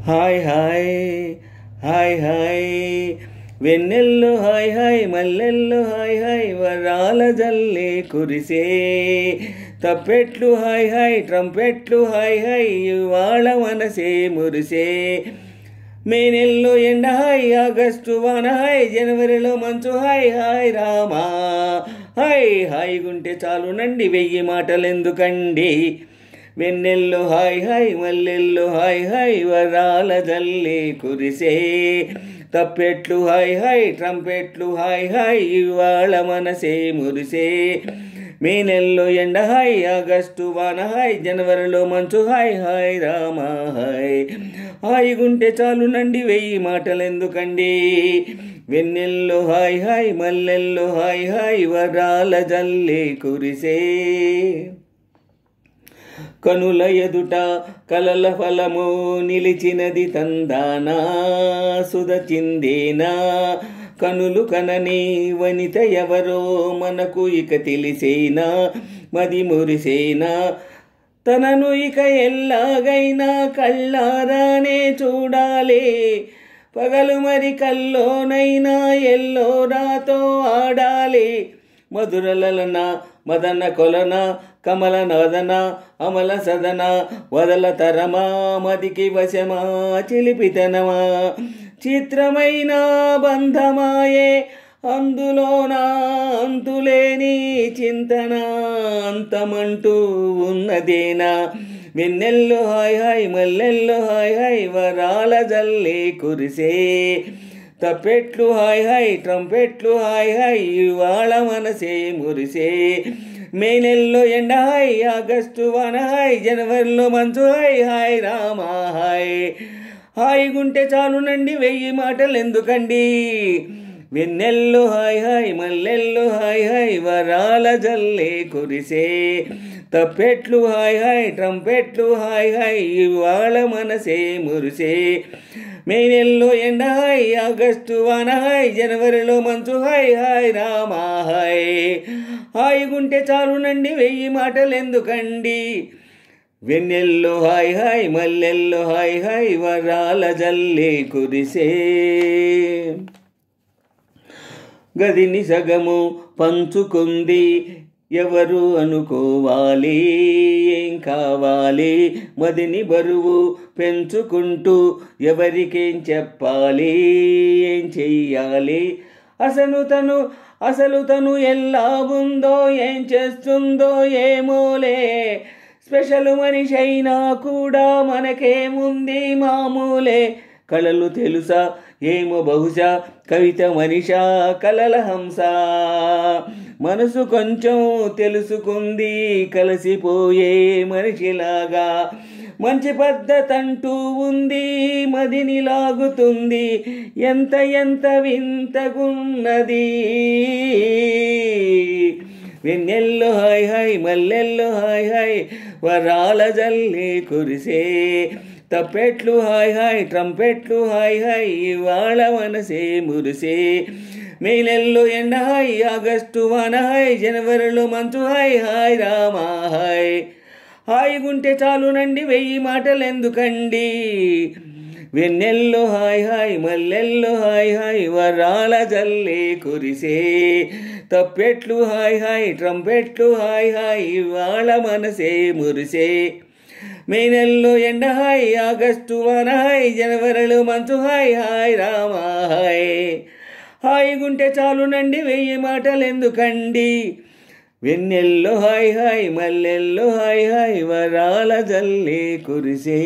hi hi hi hi వెన్నెల్లో hi hi మల్లెల్లో hi hi వరాల జల్లే కురిసే తప్పెట్లు హాయ్ హాయ్ ట్రంపెట్లు హాయ్ హాయ్ ఇవాళ మనసే మురిసే మే నెలలో ఎండ హాయ్ ఆగస్టు వాన హాయ్ జనవరిలో మంచు హాయ్ హాయ్ రామా హాయ్ హాయిగుంటే చాలునండి 1000 మాటలెందుకండి వెన్నెల్లో హాయ్ హాయ్ మల్లెల్లో హాయ్ హాయ్ వరాల జల్లే కురిసే తప్పెట్లు హాయ్ హాయ్ ట్రంపెట్లు హాయ్ హాయ్ ఇవాళ మనసే మురిసే మే నెలలో ఎండ హాయ్ ఆగస్టు వాన హాయ్ జనవరిలో మంచు హాయ్ హాయ్ రామా హాయ్ హాయిగుంటే చాలునండి 1000 మాటలెందుకండి వెన్నెల్లో హాయ్ హాయ్ మల్లెల్లో హాయ్ హాయ్ వరాల జల్లే కురిసే కనుల ఎదుట కలల ఫలము నిలిచినది తందానా సుధచిందేనా కనులు కనని వనిత ఎవరో మనకు ఇక తెలిసేనా మది మురిసేనా తనను ఇక ఎల్లాగైనా కళ్ళారానే చూడాలి పగలు మరి కల్లోనైనా ఎల్లోరాతో ఆడాలి మధురలన మదన కొలన కమల నదన అమల సదన వదల తరమా మదికి వశమా చిలిపితనమా చిత్రమైన బంధమాయే అందులోన అంతులేని చింతన అంతమంటూ ఉన్నదేనా వెన్నెల్లో హాయ్ హాయ్ మల్లెల్లో హాయ్ హాయ్ వరాల జల్లే కురిసే తప్పెట్లు హాయ్ హాయ్ ట్రంపెట్లు హాయ్ హాయ్ ఇవాళ మనసే మురిసే మే నెలలో ఎండ హాయ్ ఆగస్టు వాన హాయ్ జనవరిలో మంచు హాయ్ హాయ్ రామా హాయ్ హాయిగుంటే చాలునండి 1000 మాటలెందుకండి వెన్నెల్లో హాయ్ హాయ్ మల్లెల్లో హాయ్ హాయ్ వరాల జల్లే కురిసే తప్పెట్లు హాయ్ హాయ్ ట్రంపెట్లు హాయ్ హాయ్ ఇవాళ మనసే మురిసే మే నెలలో ఎండ హాయ్ ఆగస్టు వాన హాయ్ జనవరిలో మంచు హాయ్ హాయ్ రామా హాయ్ హాయిగుంటే చాలునండి 1000 మాటలెందుకండి వెన్నెల్లో హాయ్ హాయ్ మల్లెల్లో హాయ్ హాయ్ వరాల జల్లే కురిసే గదిని సగము పంచుకుంది ఎవరు అనుకోవాలి ఏం కావాలి మదిని బరువు పెంచుకుంటూ ఎవరికేం చెప్పాలి ఏం చెయ్యాలి అసలు తను ఎలా ఉందో ఏం చేస్తుందో ఏమోలే స్పెషల్ మనిషి అయినా కూడా మనకేముంది మామూలే కళలు తెలుసా ఏమో బహుశా కవిత మనిషా కలల హంస మనసు కొంచెం తెలుసుకుంది కలిసిపోయే మనిషిలాగా మంచి పద్ధతంటూ ఉంది మదిని లాగుతుంది ఎంత వింతగున్నది వెన్నెల్లో హాయ్ హాయ్ మల్లెల్లో హాయ్ హాయ్ వరాల జల్లే కురిసే తప్పెట్లు హాయ్ హాయ్ ట్రంపెట్లు హాయ్ హాయ్ ఇవాళ మనసే మురిసే మే నెలలో ఎండ హాయ్ ఆగస్టు వాన హాయ్ జనవరిలో మంచు హాయ్ హాయ్ రామా హాయ్ హాయిగుంటే చాలునండి 1000 మాటలెందుకండి వెన్నెల్లో హాయ్ హాయ్ మల్లెల్లో హాయ్ హాయ్ వరాల జల్లే కురిసే తప్పెట్లు హాయ్ హాయ్ ట్రంపెట్లు హాయ్ హాయ్ ఇవాళ మనసే మురిసే మే నెలలో ఎండ హాయ్ ఆగస్టు వాన హాయ్ జనవరిలో మంచు హాయ్ హాయ్ రామా హాయ్ హాయిగుంటే చాలునండి 1000 మాటలెందుకండి వెన్నెల్లో హాయ్ హాయ్ మల్లెల్లో హాయ్ హాయ్ వరాల జల్లే కురిసే